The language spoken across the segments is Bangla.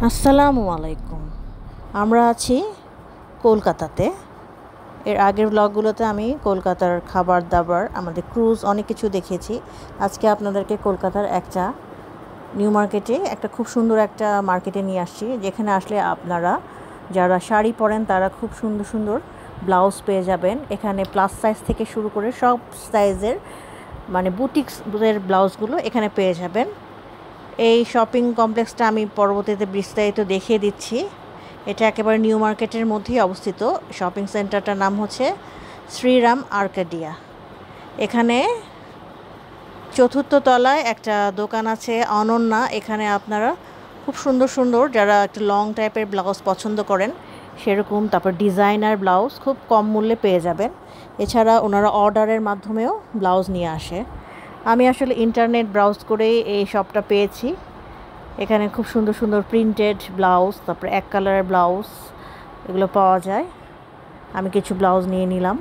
আসসালামু আলাইকুম। আমরা আছি কলকাতাতে। এর আগের ব্লগগুলোতে আমি কলকাতার খাবার দাবার, আমাদের ক্রুজ অনেক কিছু দেখিয়েছি। আজকে আপনাদেরকে কলকাতার একটা নিউ মার্কেটে, একটা খুব সুন্দর একটা মার্কেটে নিয়ে আসছি, যেখানে আসলে আপনারা যারা শাড়ি পরেন তারা খুব সুন্দর সুন্দর ব্লাউজ পেয়ে যাবেন। এখানে প্লাস সাইজ থেকে শুরু করে সব সাইজের বুটিক্সের ব্লাউজগুলো এখানে পেয়ে যাবেন। এই শপিং কমপ্লেক্সটা আমি পরবর্তীতে বিস্তারিত দেখিয়ে দিচ্ছি। এটা একেবারে নিউ মার্কেটের মধ্যেই অবস্থিত। শপিং সেন্টারটার নাম হচ্ছে শ্রীরাম আর্কাডিয়া। এখানে চতুর্থ তলায় একটা দোকান আছে অনন্যা। এখানে আপনারা খুব সুন্দর সুন্দর, যারা একটা লং টাইপের ব্লাউজ পছন্দ করেন সেরকম, তারপর ডিজাইনার ব্লাউজ খুব কম মূল্যে পেয়ে যাবেন। এছাড়া ওনারা অর্ডারের মাধ্যমেও ব্লাউজ নিয়ে আসে। আমি আসলে ইন্টারনেট ব্রাউজ করেই এই শপটা পেয়েছি। এখানে খুব সুন্দর সুন্দর প্রিন্টেড ব্লাউজ, তারপরে এক কালারের ব্লাউজ এগুলো পাওয়া যায়। আমি কিছু ব্লাউজ নিয়ে নিলাম।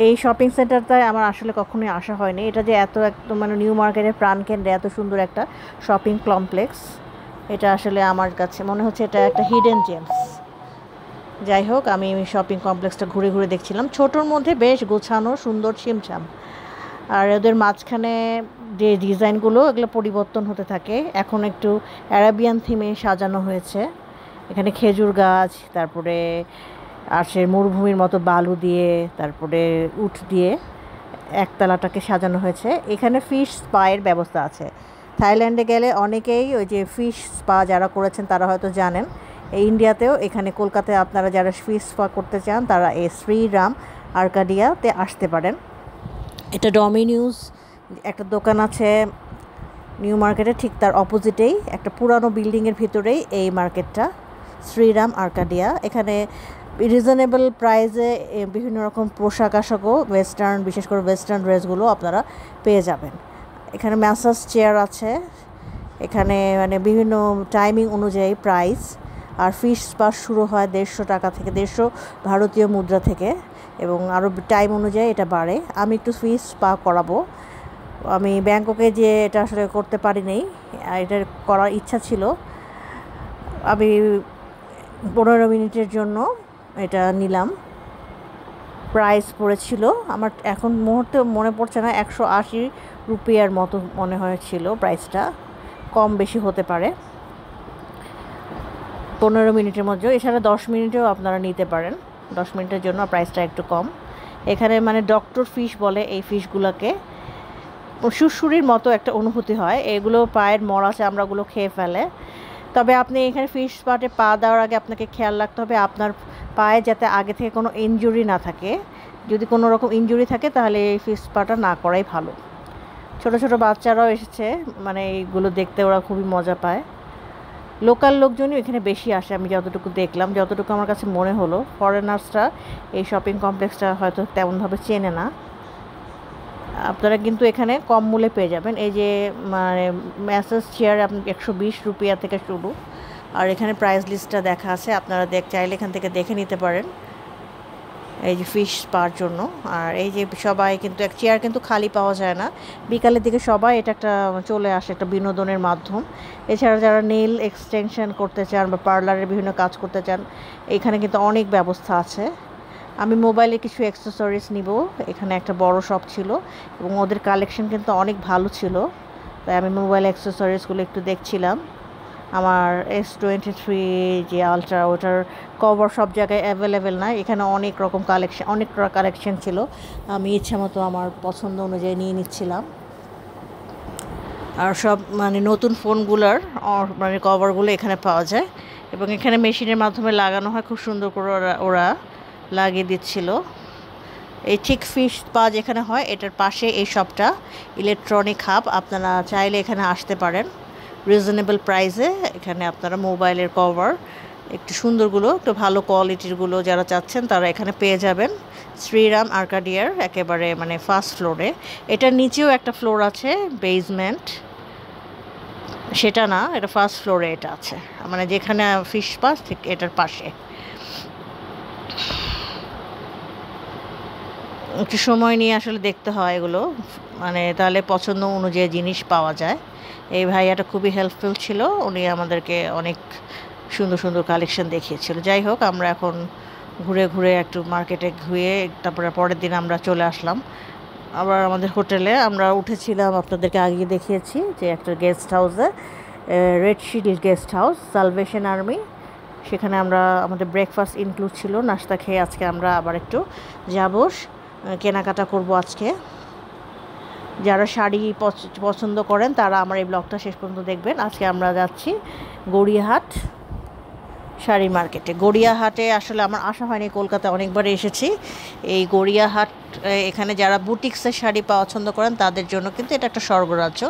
এই শপিং সেন্টারটায় আমার আসলে কখনোই আসা হয়নি। এটা যে একদম নিউ মার্কেটের প্রাণকেন্দ্রে এত সুন্দর একটা শপিং কমপ্লেক্স, এটা আসলে আমার কাছে মনে হচ্ছে এটা একটা হিডেন জেমস। যাই হোক, আমি শপিং কমপ্লেক্সটা ঘুরে ঘুরে দেখছিলাম। ছোটোর মধ্যে বেশ গোছানো, সুন্দর, ছিমছাম। আর ওদের মাঝখানে যে ডিজাইনগুলো এগুলো পরিবর্তন হতে থাকে। এখন একটু অ্যারাবিয়ান থিমে সাজানো হয়েছে। এখানে খেজুর গাছ, তারপরে আশের মরুভূমির মতো বালু দিয়ে, তারপরে উট দিয়ে একতলাটাকে সাজানো হয়েছে। এখানে ফিশ স্পায়ের ব্যবস্থা আছে। থাইল্যান্ডে গেলে অনেকেই ওই যে ফিশ স্পা যারা করেছেন তারা হয়তো জানেন। এই ইন্ডিয়াতেও এখানে কলকাতায় আপনারা যারা ফিশ স্পা করতে চান তারা এই শ্রীরাম আর্কাডিয়াতে আসতে পারেন। এটা ডমিনিউজ একটা দোকান আছে নিউ মার্কেটে, ঠিক তার অপোজিটেই একটা পুরানো বিল্ডিংয়ের ভিতরেই এই মার্কেটটা, শ্রীরাম আর্কাডিয়া। এখানে রিজনেবল প্রাইসে বিভিন্ন রকম পোশাক আশাকও, ওয়েস্টার্ন, বিশেষ করে ওয়েস্টার্ন ড্রেসগুলো আপনারা পেয়ে যাবেন। এখানে ম্যাসাজ চেয়ার আছে। এখানে বিভিন্ন টাইমিং অনুযায়ী প্রাইস। আর ফিশ স্পা শুরু হয় 150 টাকা থেকে, 150 ভারতীয় মুদ্রা থেকে, এবং আরও টাইম অনুযায়ী এটা বাড়ে। আমি একটু ফিশ স্পা করাবো। আমি ব্যাংককে যে এটা আসলে করতে পারিনি, এটা করার ইচ্ছা ছিল। আমি 15 মিনিটের জন্য এটা নিলাম। প্রাইস পড়েছিল আমার, এখন মুহূর্তে মনে পড়ছে না, 180 রুপিয়ার মতো মনে হয়েছিল। প্রাইসটা কম বেশি হতে পারে 15 মিনিটের মধ্যে। এছাড়া 10 মিনিটেও আপনারা নিতে পারেন। 10 মিনিটের জন্য প্রাইসটা একটু কম। এখানে ডক্টর ফিশ বলে এই ফিশগুলোকে। সুরসুরির মতো একটা অনুভূতি হয়। এগুলো পায়ের মরা চামড়াগুলো খেয়ে ফেলে। তবে আপনি এখানে ফিশ স্পাটে পা দেওয়ার আগে আপনাকে খেয়াল রাখতে হবে আপনার পায়ে যাতে আগে থেকে কোনো ইনজুরি না থাকে। যদি কোনো রকম ইনজুরি থাকে তাহলে এই ফিশ স্পাটা না করাই ভালো। ছোট ছোট বাচ্চারাও এসেছে, এইগুলো দেখতে ওরা খুবই মজা পায়। লোকাল লোকজনই এখানে বেশি আসে, আমি যতটুকু দেখলাম, যতটুকু আমার কাছে মনে হলো। ফরেনার্সরা এই শপিং কমপ্লেক্সটা হয়তো তেমনভাবে চেনে না। আপনারা কিন্তু এখানে কম মূল্যে পেয়ে যাবেন। এই যে ম্যাসাজ চেয়ার আপনি 120 রুপিয়া থেকে শুরু। আর এখানে প্রাইস লিস্টটা দেখা আছে, আপনারা চাইলে এখান থেকে দেখে নিতে পারেন এই যে ফিশ স্পার জন্য। আর এই যে সবাই কিন্তু এক চেয়ার কিন্তু খালি পাওয়া যায় না। বিকালের দিকে সবাই এটা একটা চলে আসে, একটা বিনোদনের মাধ্যম। এছাড়া যারা নেল এক্সটেনশন করতে চান বা পার্লারের বিভিন্ন কাজ করতে চান, এখানে কিন্তু অনেক ব্যবস্থা আছে। আমি মোবাইলে কিছু অ্যাক্সেসরিজ নিব। এখানে একটা বড় শপ ছিল এবং ওদের কালেকশন কিন্তু অনেক ভালো ছিল, তাই আমি মোবাইল অ্যাক্সেসরিজগুলো একটু দেখছিলাম। আমার S23 যে আলট্রা, ওটার কভার সব জায়গায় অ্যাভেলেবেল না। এখানে অনেক কালেকশন ছিল। আমি ইচ্ছা মতো আমার পছন্দ অনুযায়ী নিয়ে নিচ্ছিলাম। আর সব নতুন ফোনগুলোর কভারগুলো এখানে পাওয়া যায় এবং এখানে মেশিনের মাধ্যমে লাগানো হয়। খুব সুন্দর করে ওরা লাগিয়ে দিচ্ছিল। এই ঠিক ফিশ স্পা যেখানে হয় এটার পাশে এই শপটা, ইলেকট্রনিক হাব। আপনারা চাইলে এখানে আসতে পারেন রিজনেবল প্রাইসে। এখানে আপনারা মোবাইলের কভার একটু সুন্দরগুলো, একটু ভালো কোয়ালিটিরগুলো যারা চাচ্ছেন তারা এখানে পেয়ে যাবেন। শ্রীরাম আর্কাডিয়ার একেবারে ফার্স্ট ফ্লোরে। এটার নিচেও একটা ফ্লোর আছে, বেসমেন্ট। সেটা না, এটা ফার্স্ট ফ্লোরে এটা আছে, যেখানে ফিশ স্পা ঠিক এটার পাশে। একটু সময় নিয়ে আসলে দেখতে হয় এগুলো, তাহলে পছন্দ অনুযায়ী জিনিস পাওয়া যায়। এই ভাইয়াটা খুবই হেল্পফুল ছিল, উনি আমাদেরকে অনেক সুন্দর সুন্দর কালেকশন দেখিয়েছিল। যাই হোক, আমরা এখন ঘুরে ঘুরে একটু মার্কেটে ঘুরে তারপরে পরের দিন আমরা চলে আসলাম আবার আমাদের হোটেলে। আমরা উঠেছিলাম, আপনাদেরকে আগে দেখিয়েছি যে একটা গেস্ট হাউসে, red shield guest house, salvation army. সেখানে আমরা আমাদের ব্রেকফাস্ট ইনক্লুড ছিল, নাস্তা খেয়ে আজকে আমরা আবার একটু যাব, কেনাকাটা করব আজকে। যারা শাড়ি পছন্দ করেন তারা আমার এই ব্লগটা শেষ পর্যন্ত দেখবেন। আজকে আমরা যাচ্ছি গড়িয়াহাট শাড়ি মার্কেটে। গড়িয়াহাটে আসলে আমার আসা হয়নি, কলকাতায় অনেকবার এসেছি। এই গড়িয়াহাট, এখানে যারা বুটিক্সের শাড়ি পছন্দ করেন তাদের জন্য কিন্তু এটা একটা স্বর্গরাজ্য।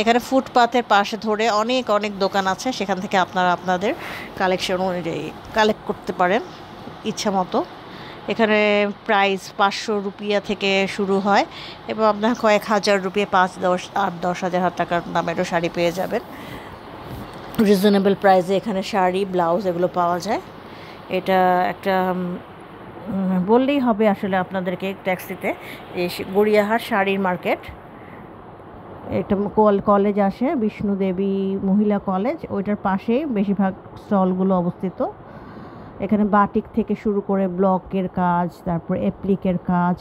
এখানে ফুটপাথের পাশে ধরে অনেক অনেক দোকান আছে, সেখান থেকে আপনারা আপনাদের কালেকশন অনুযায়ী কালেক্ট করতে পারেন ইচ্ছা মতো। এখানে প্রাইস 500 রুপিয়া থেকে শুরু হয় এবং আপনার কয়েক হাজার রুপিয়া, 5, 10, 8, 10,000 টাকার দামেরও শাড়ি পেয়ে যাবেন। রিজনেবল প্রাইসে এখানে শাড়ি, ব্লাউজ এগুলো পাওয়া যায়। এটা একটা বললেই হবে আসলে আপনাদেরকে ট্যাক্সিতে, এই গড়িয়াহাট শাড়ির মার্কেট। একটা কলেজ আসে, বিষ্ণু দেবী মহিলা কলেজ, ওইটার পাশেই বেশিরভাগ স্টলগুলো অবস্থিত। এখানে বাটিক থেকে শুরু করে ব্লকের কাজ, তারপর অ্যাপ্লিকের কাজ,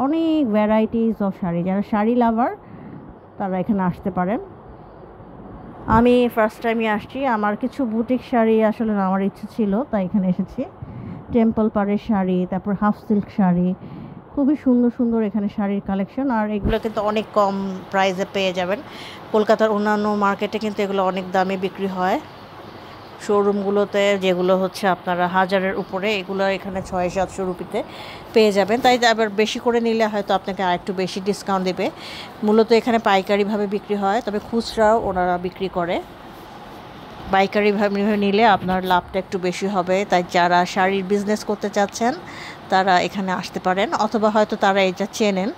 অনেক ভ্যারাইটিস অফ শাড়ি। যারা শাড়ি লাভার তারা এখানে আসতে পারেন। আমি ফার্স্ট টাইমই আসছি, আমার কিছু বুটিক শাড়ি আসলে আমার ইচ্ছে ছিল, তাই এখানে এসেছি। টেম্পল পাড়ের শাড়ি, তারপর হাফ সিল্ক শাড়ি, খুবই সুন্দর সুন্দর এখানে শাড়ির কালেকশন। আর এগুলো কিন্তু অনেক কম প্রাইসে পেয়ে যাবেন। কলকাতার অন্যান্য মার্কেটে কিন্তু এগুলো অনেক দামে বিক্রি হয়, শোরুমগুলোতে যেগুলো হচ্ছে আপনারা 1000-এর উপরে, এগুলো এখানে 600-700 রুপিতে পেয়ে যাবেন। তাই আবার বেশি করে নিলে হয়তো আপনাকে আরেকটু বেশি ডিসকাউন্ট দেবে। মূলত এখানে পাইকারিভাবে বিক্রি হয়, তবে খুচরাও ওনারা বিক্রি করে। পাইকারিভাবে নিলে আপনার লাভটা একটু বেশি হবে। তাই যারা শাড়ির বিজনেস করতে চাচ্ছেন তারা এখানে আসতে পারেন, অথবা হয়তো তারা এটা চেনেন,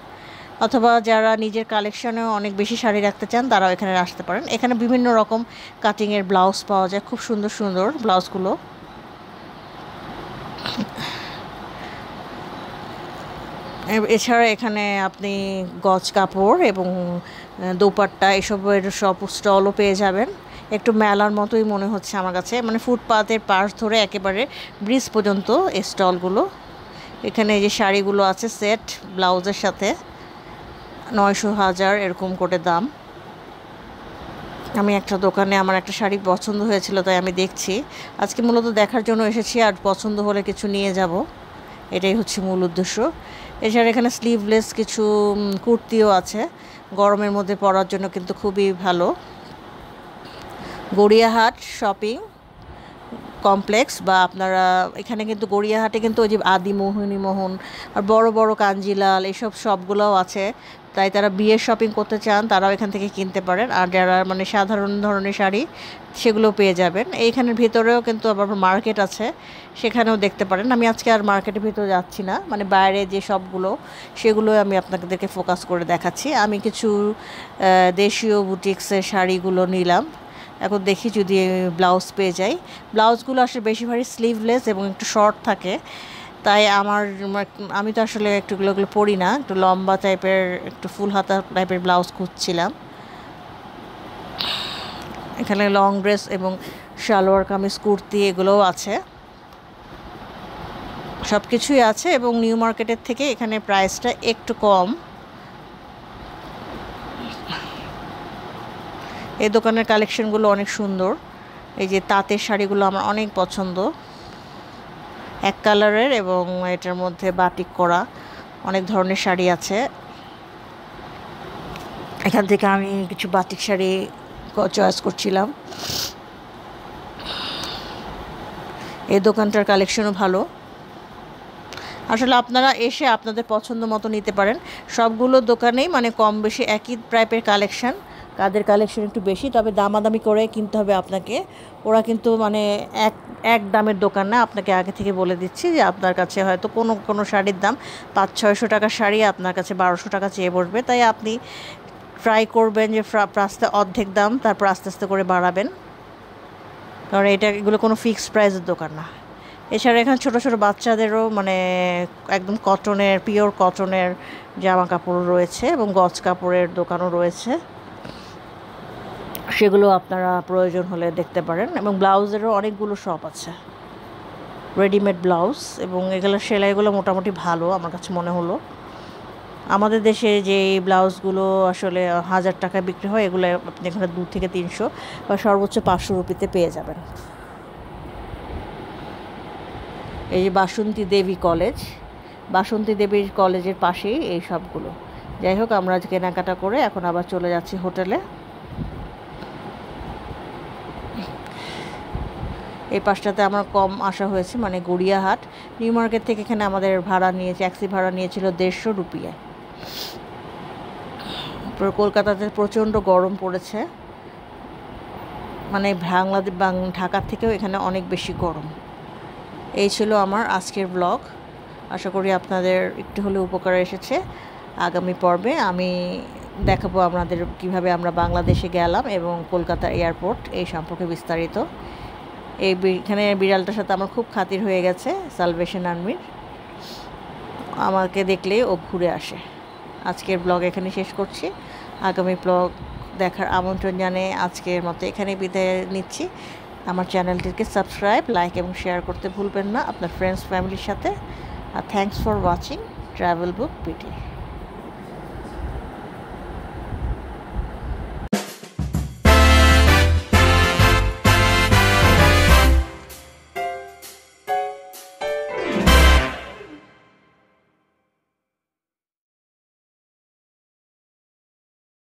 অথবা যারা নিজের কালেকশনেও অনেক বেশি শাড়ি রাখতে চান তারাও এখানে আসতে পারেন। এখানে বিভিন্ন রকম কাটিংয়ের ব্লাউজ পাওয়া যায়, খুব সুন্দর সুন্দর ব্লাউজগুলো। এছাড়া এখানে আপনি গজ কাপড় এবং দোপাট্টা এসবের সব স্টলও পেয়ে যাবেন। একটু মেলার মতোই মনে হচ্ছে আমার কাছে, মানে ফুটপাতের পাশ ধরে একেবারে ব্রিজ পর্যন্ত এই স্টলগুলো। এখানে যে শাড়িগুলো আছে সেট ব্লাউজের সাথে 900-1000 এরকম করে দাম। আমি একটা দোকানে আমার একটা শাড়ি পছন্দ হয়েছিল, তাই আমি দেখছি আজকে, মূলত দেখার জন্য এসেছি, আর পছন্দ হলে কিছু নিয়ে যাব, এটাই হচ্ছে মূল উদ্দেশ্য। এছাড়া এখানে স্লিভলেস কিছু কুর্তিও আছে, গরমের মধ্যে পরার জন্য কিন্তু খুবই ভালো। গড়িয়াহাট শপিং কমপ্লেক্স, বা আপনারা এখানে কিন্তু গড়িয়াহাটে কিন্তু ওই যে আদি মোহিনী মোহন আর বড় বড় কাঞ্জিলাল এইসব শপগুলোও আছে। তাই তারা বিয়ের শপিং করতে চান তারাও এখান থেকে কিনতে পারেন। আর যারা মানে সাধারণ ধরনের শাড়ি সেগুলো পেয়ে যাবেন। এইখানের ভিতরেও কিন্তু আবার মার্কেট আছে, সেখানেও দেখতে পারেন। আমি আজকে আর মার্কেটের ভিতরে যাচ্ছি না, মানে বাইরে যে শপগুলো সেগুলো আমি আপনাদেরকে ফোকাস করে দেখাচ্ছি। আমি কিছু দেশীয় বুটিক্সের শাড়িগুলো নিলাম, এখন দেখি যদি ব্লাউজ পেয়ে যাই। ব্লাউজগুলো আসলে বেশিরভাগই স্লিভলেস এবং একটু শর্ট থাকে, তাই আমি তো আসলে একটুগুলো পরি না, একটু লম্বা টাইপের, একটু ফুল হাতা টাইপের ব্লাউজ খুঁজছিলাম। এখানে লং ড্রেস এবং সালোয়ার কামিজ, কুর্তি এগুলোও আছে, সব কিছুই আছে। এবং নিউ মার্কেটের থেকে এখানে প্রাইসটা একটু কম। এই দোকানের কালেকশনগুলো অনেক সুন্দর। এই যে তাঁতের শাড়িগুলো আমার অনেক পছন্দ, এক কালারের এবং এটার মধ্যে বাটিক করা অনেক ধরনের শাড়ি আছে। এখান থেকে আমি কিছু বাটিক শাড়ি চয়েস করছিলাম। এই দোকানটার কালেকশনও ভালো। আসলে আপনারা এসে আপনাদের পছন্দ মতো নিতে পারেন। সবগুলো দোকানেই মানে কম বেশি একই টাইপের কালেকশন, কাদের কালেকশন একটু বেশি, তবে দামাদামি করে কিনতে হবে আপনাকে। ওরা কিন্তু মানে এক দামের দোকান না, আপনাকে আগে থেকে বলে দিচ্ছি যে আপনার কাছে হয়তো কোনো শাড়ির দাম 500-600 টাকার শাড়ি আপনার কাছে 1200 টাকা চেয়ে বসবে। তাই আপনি ট্রাই করবেন যে প্রাইসটা অর্ধেক দাম, তারপর আস্তে আস্তে করে বাড়াবেন, কারণ এগুলো কোনো ফিক্সড প্রাইসের দোকান না। এছাড়া এখানে ছোটো ছোটো বাচ্চাদেরও মানে একদম কটনের, পিওর কটনের জামা কাপড় রয়েছে এবং গজ কাপড়ের দোকানও রয়েছে। সেগুলো আপনারা প্রয়োজন হলে দেখতে পারেন। এবং ব্লাউজেরও অনেকগুলো শপ আছে, রেডিমেড ব্লাউজ, এবং এগুলোর সেলাইগুলো মোটামুটি ভালো আমার কাছে মনে হলো। আমাদের দেশে যে ব্লাউজগুলো আসলে 1000 টাকায় বিক্রি হয়, এগুলো আপনি এখানে 2 থেকে 300 বা সর্বোচ্চ 500 রুপিতে পেয়ে যাবেন। এই যে বাসন্তী দেবী কলেজ, বাসন্তী দেবীর কলেজের পাশেই এই সবগুলো। যাই হোক, আমরা কেনাকাটা করে এখন আবার চলে যাচ্ছি হোটেলে। এই পাশটাতে আমার কম আসা হয়েছে, মানে গড়িয়াহাট নিউ মার্কেট থেকে এখানে আমাদের ভাড়া নিয়ে ট্যাক্সি ভাড়া নিয়েছিল 150 রুপিয়া। কলকাতাতে প্রচণ্ড গরম পড়েছে, মানে ঢাকার থেকেও এখানে অনেক বেশি গরম। এই ছিল আমার আজকের ব্লগ। আশা করি আপনাদের একটু হলেও উপকারে এসেছে। আগামী পর্বে আমি দেখাবো আপনাদের কিভাবে আমরা বাংলাদেশে গেলাম এবং কলকাতা এয়ারপোর্ট এই সম্পর্কে বিস্তারিত। এখানে বিড়ালটার সাথে আমার খুব খাতির হয়ে গেছে, সালভেশন আর্মির। আমাকে দেখলে ও ঘুরে আসে। আজকের ব্লগ এখানে শেষ করছি। আগামী ব্লগ দেখার আমন্ত্রণ জানিয়ে আজকের মতো এখানেই বিদায় নিচ্ছি। আমার চ্যানেলটিকে সাবস্ক্রাইব, লাইক এবং শেয়ার করতে ভুলবেন না আপনার ফ্রেন্ডস ফ্যামিলির সাথে। আর thanks for watching travel book PT.